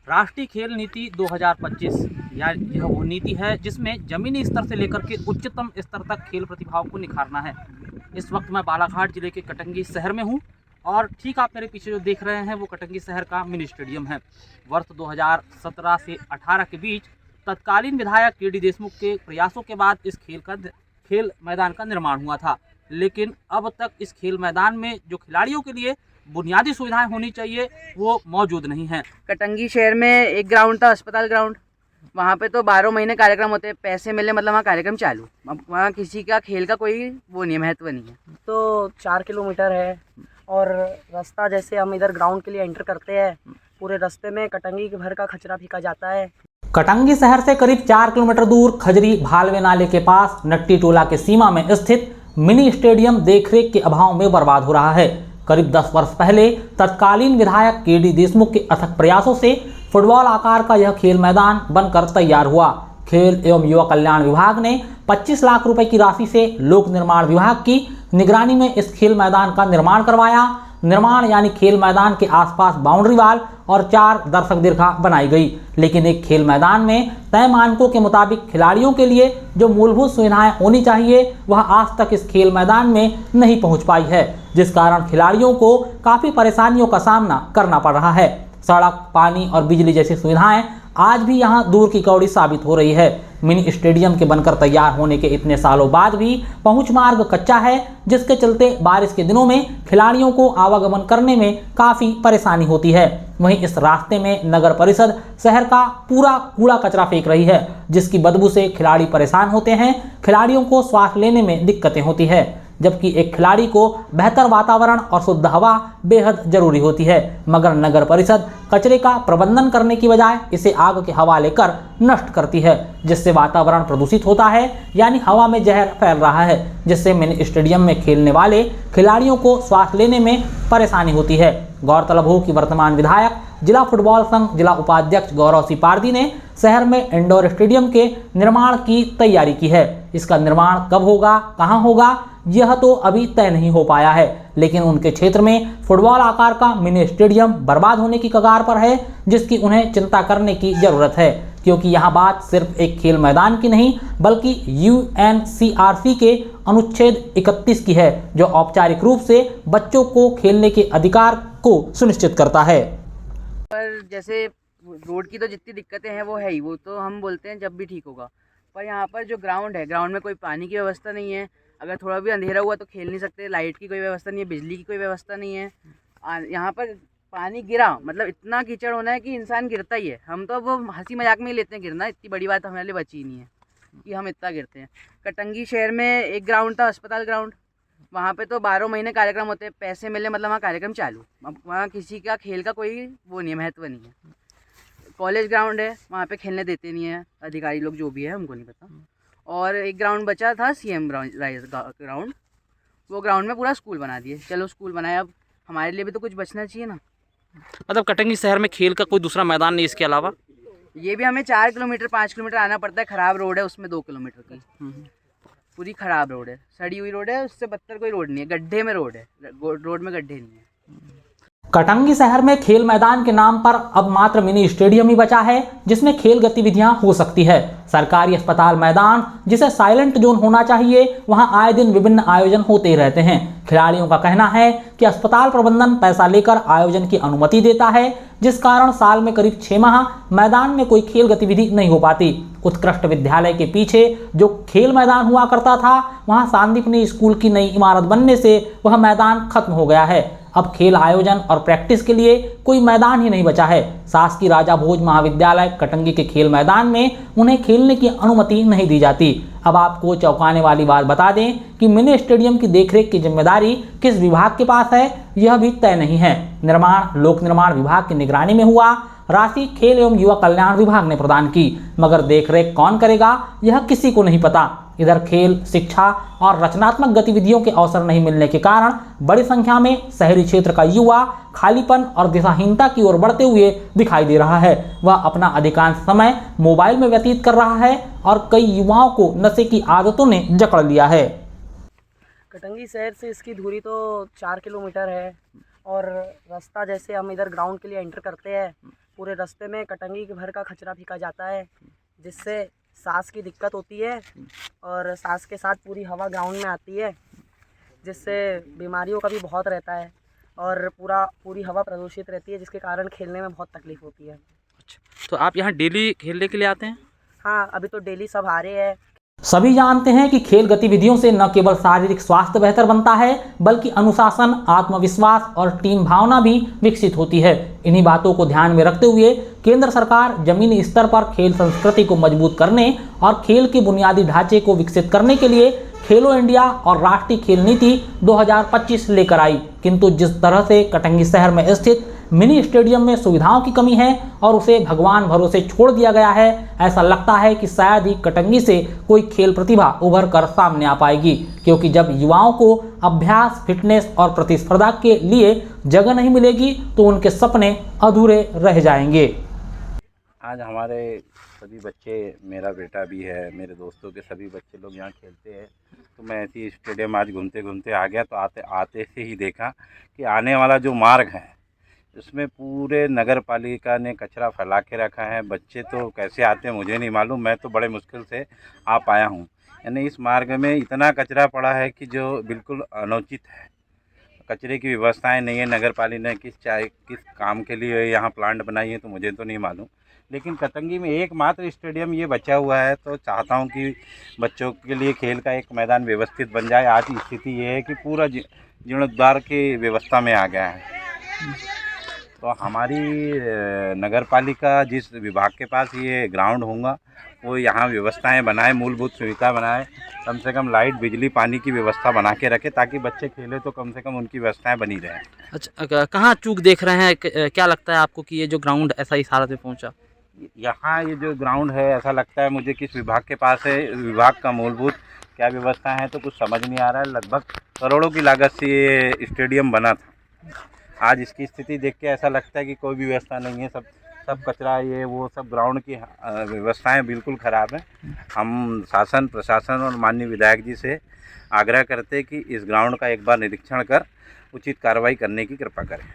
राष्ट्रीय खेल नीति 2025 यह वो नीति है जिसमें जमीनी स्तर से लेकर के उच्चतम स्तर तक खेल प्रतिभाओं को निखारना है। इस वक्त मैं बालाघाट जिले के कटंगी शहर में हूँ और ठीक आप मेरे पीछे जो देख रहे हैं वो कटंगी शहर का मिनी स्टेडियम है। वर्ष 2017 से 18 के बीच तत्कालीन विधायक के डी देशमुख के प्रयासों के बाद इस खेल मैदान का निर्माण हुआ था, लेकिन अब तक इस खेल मैदान में जो खिलाड़ियों के लिए बुनियादी सुविधाएं होनी चाहिए वो मौजूद नहीं है। कटंगी शहर में एक ग्राउंड था, अस्पताल ग्राउंड। वहाँ पे तो 12 महीने कार्यक्रम होते हैं, पैसे मिले मतलब वहाँ कार्यक्रम चालू। अब वहाँ किसी का खेल का कोई वो नहीं है, महत्व नहीं है। तो 4 किलोमीटर है और रास्ता जैसे हम इधर ग्राउंड के लिए एंटर करते हैं, पूरे रास्ते में कटंगी के भर का कचरा फेंका जाता है। कटंगी शहर से करीब 4 किलोमीटर दूर खजरी भालवे नाले के पास नट्टी टोला के सीमा में स्थित मिनी स्टेडियम देखरेख के अभाव में बर्बाद हो रहा है। करीब 10 वर्ष पहले तत्कालीन विधायक के डी देशमुख के अथक प्रयासों से फुटबॉल आकार का यह खेल मैदान बनकर तैयार हुआ। खेल एवं युवा कल्याण विभाग ने 25 लाख रुपए की राशि से लोक निर्माण विभाग की निगरानी में इस खेल मैदान का निर्माण करवाया। निर्माण यानी खेल मैदान के आसपास बाउंड्री वाल और 4 दर्शक दीर्घा बनाई गई, लेकिन एक खेल मैदान में तय मानकों के मुताबिक खिलाड़ियों के लिए जो मूलभूत सुविधाएं होनी चाहिए वह आज तक इस खेल मैदान में नहीं पहुंच पाई है, जिस कारण खिलाड़ियों को काफ़ी परेशानियों का सामना करना पड़ रहा है। सड़क, पानी और बिजली जैसी सुविधाएं आज भी यहां दूर की कौड़ी साबित हो रही है। मिनी स्टेडियम के बनकर तैयार होने के इतने सालों बाद भी पहुंच मार्ग कच्चा है, जिसके चलते बारिश के दिनों में खिलाड़ियों को आवागमन करने में काफ़ी परेशानी होती है। वहीं इस रास्ते में नगर परिषद शहर का पूरा कूड़ा कचरा फेंक रही है, जिसकी बदबू से खिलाड़ी परेशान होते हैं। खिलाड़ियों को श्वास लेने में दिक्कतें होती है, जबकि एक खिलाड़ी को बेहतर वातावरण और शुद्ध हवा बेहद जरूरी होती है, मगर नगर परिषद कचरे का प्रबंधन करने की बजाय इसे आग के हवाले कर नष्ट करती है, जिससे वातावरण प्रदूषित होता है, यानी हवा में जहर फैल रहा है, जिससे मिनी स्टेडियम में खेलने वाले खिलाड़ियों को श्वास लेने में परेशानी होती है। गौरतलब हो कि वर्तमान विधायक जिला फुटबॉल संघ जिला उपाध्यक्ष गौरव सी पारदी ने शहर में इंडोर स्टेडियम के निर्माण की तैयारी की है। इसका निर्माण कब होगा, कहां होगा, यह तो अभी तय नहीं हो पाया है, लेकिन उनके क्षेत्र में फुटबॉल आकार का मिनी स्टेडियम बर्बाद होने की कगार पर है, जिसकी उन्हें चिंता करने की जरूरत है, क्योंकि यहां बात सिर्फ एक खेल मैदान की नहीं बल्कि UNCRC के अनुच्छेद 31 की है, जो औपचारिक रूप से बच्चों को खेलने के अधिकार को सुनिश्चित करता है। पर जैसे रोड की तो जितनी दिक्कतें हैं वो है ही, वो तो हम बोलते हैं जब भी ठीक होगा। पर यहाँ पर जो ग्राउंड है, ग्राउंड में कोई पानी की व्यवस्था नहीं है। अगर थोड़ा भी अंधेरा हुआ तो खेल नहीं सकते। लाइट की कोई व्यवस्था नहीं है, बिजली की कोई व्यवस्था नहीं है। यहाँ पर पानी गिरा मतलब इतना कीचड़ होना है कि इंसान गिरता ही है। हम तो वो हंसी मजाक में ही लेते हैं गिरना, इतनी बड़ी बात हमारे लिए बची ही नहीं है कि हम इतना गिरते हैं। कटंगी शहर में एक ग्राउंड था, अस्पताल ग्राउंड। वहाँ पे तो 12 महीने कार्यक्रम होते हैं, पैसे मिले मतलब वहाँ कार्यक्रम चालू। अब वहाँ किसी का खेल का कोई वो नहीं है, महत्व नहीं है। कॉलेज ग्राउंड है, वहाँ पे खेलने देते नहीं है अधिकारी लोग, जो भी है हमको नहीं पता। और एक ग्राउंड बचा था CM ग्राउंड, वो ग्राउंड में पूरा स्कूल बना दिए। चलो स्कूल बनाया, अब हमारे लिए भी तो कुछ बचना चाहिए ना। मतलब कटंगी शहर में खेल का कोई दूसरा मैदान नहीं इसके अलावा? ये भी हमें 4 किलोमीटर 5 किलोमीटर आना पड़ता है। ख़राब रोड है, उसमें 2 किलोमीटर की पूरी ख़राब रोड है, सड़ी हुई रोड है। उससे बदतर कोई रोड नहीं है, गड्ढे में रोड है, रोड में गड्ढे नहीं है। कटंगी शहर में खेल मैदान के नाम पर अब मात्र मिनी स्टेडियम ही बचा है, जिसमें खेल गतिविधियां हो सकती है। सरकारी अस्पताल मैदान, जिसे साइलेंट जोन होना चाहिए, वहां आए दिन विभिन्न आयोजन होते ही रहते हैं। खिलाड़ियों का कहना है कि अस्पताल प्रबंधन पैसा लेकर आयोजन की अनुमति देता है, जिस कारण साल में करीब 6 माह मैदान में कोई खेल गतिविधि नहीं हो पाती। उत्कृष्ट विद्यालय के पीछे जो खेल मैदान हुआ करता था, वहां सांदीपनी स्कूल की नई इमारत बनने से वह मैदान खत्म हो गया है। अब खेल आयोजन और प्रैक्टिस के लिए कोई मैदान ही नहीं बचा है। शासकीय राजा भोज महाविद्यालय कटंगी के खेल मैदान में उन्हें खेलने की अनुमति नहीं दी जाती। अब आपको चौंकाने वाली बात बता दें कि मिनी स्टेडियम की देखरेख की जिम्मेदारी किस विभाग के पास है, यह भी तय नहीं है। निर्माण लोक निर्माण विभाग की निगरानी में हुआ, राशि खेल एवं युवा कल्याण विभाग ने प्रदान की, मगर देखरेख कौन करेगा यह किसी को नहीं पता। इधर खेल, शिक्षा और रचनात्मक गतिविधियों के अवसर नहीं मिलने के कारण बड़ी संख्या में शहरी क्षेत्र का युवा खालीपन और दिशाहीनता की ओर बढ़ते हुए दिखाई दे रहा है। वह अपना अधिकांश समय मोबाइल में व्यतीत कर रहा है और कई युवाओं को नशे की आदतों ने जकड़ लिया है। कटंगी शहर से इसकी दूरी तो 4 किलोमीटर है और रास्ता जैसे हम इधर ग्राउंड के लिए एंटर करते हैं, पूरे रास्ते में कटंगी भर का कचरा फेंका जाता है, जिससे सांस की दिक्कत होती है और सांस के साथ पूरी हवा ग्राउंड में आती है, जिससे बीमारियों का भी बहुत रहता है और पूरी हवा प्रदूषित रहती है, जिसके कारण खेलने में बहुत तकलीफ होती है। अच्छा, तो आप यहाँ डेली खेलने के लिए आते हैं? हाँ, अभी तो डेली सब आ रहे हैं। सभी जानते हैं कि खेल गतिविधियों से न केवल शारीरिक स्वास्थ्य बेहतर बनता है, बल्कि अनुशासन, आत्मविश्वास और टीम भावना भी विकसित होती है। इन्हीं बातों को ध्यान में रखते हुए केंद्र सरकार जमीनी स्तर पर खेल संस्कृति को मजबूत करने और खेल के बुनियादी ढांचे को विकसित करने के लिए खेलो इंडिया और राष्ट्रीय खेल नीति 2025 लेकर आई। किंतु जिस तरह से कटंगी शहर में स्थित मिनी स्टेडियम में सुविधाओं की कमी है और उसे भगवान भरोसे छोड़ दिया गया है, ऐसा लगता है कि शायद ही कटंगी से कोई खेल प्रतिभा उभर कर सामने आ पाएगी, क्योंकि जब युवाओं को अभ्यास, फिटनेस और प्रतिस्पर्धा के लिए जगह नहीं मिलेगी तो उनके सपने अधूरे रह जाएंगे। आज हमारे सभी बच्चे, मेरा बेटा भी है, मेरे दोस्तों के सभी बच्चे लोग यहाँ खेलते हैं, तो मैं ऐसी स्टेडियम आज घूमते घूमते आ गया, तो आते आते से ही देखा कि आने वाला जो मार्ग है उसमें पूरे नगर पालिका ने कचरा फैला के रखा है। बच्चे तो कैसे आते हैं मुझे नहीं मालूम, मैं तो बड़े मुश्किल से आ पाया हूँ। यानी इस मार्ग में इतना कचरा पड़ा है कि जो बिल्कुल अनुचित है। कचरे की व्यवस्थाएं नहीं है। नगर पालिका ने किस काम के लिए यहाँ प्लांट बनाई है तो मुझे तो नहीं मालूम, लेकिन कटंगी में एकमात्र स्टेडियम ये बचा हुआ है, तो चाहता हूँ कि बच्चों के लिए खेल का एक मैदान व्यवस्थित बन जाए। आज की स्थिति ये है कि पूरा जीर्णोद्धार की व्यवस्था में आ गया है। तो हमारी नगर पालिका जिस विभाग के पास ये ग्राउंड होगा वो यहाँ व्यवस्थाएं बनाए, मूलभूत सुविधा बनाए, कम से कम लाइट, बिजली, पानी की व्यवस्था बना के रखे, ताकि बच्चे खेले तो कम से कम उनकी व्यवस्थाएं बनी रहें। अच्छा, कहाँ चूक देख रहे हैं? क्या लगता है आपको कि ये जो ग्राउंड ऐसा इस हालत में पहुँचा? यहाँ ये जो ग्राउंड है, ऐसा लगता है मुझे किस विभाग के पास है, विभाग का मूलभूत क्या व्यवस्था है तो कुछ समझ नहीं आ रहा है। लगभग करोड़ों की लागत से ये स्टेडियम बना था। आज इसकी स्थिति देख के ऐसा लगता है कि कोई भी व्यवस्था नहीं है, सब कचरा, ये वो सब, ग्राउंड की व्यवस्थाएं बिल्कुल ख़राब हैं। हम शासन, प्रशासन और माननीय विधायक जी से आग्रह करते हैं कि इस ग्राउंड का एक बार निरीक्षण कर उचित कार्रवाई करने की कृपा करें।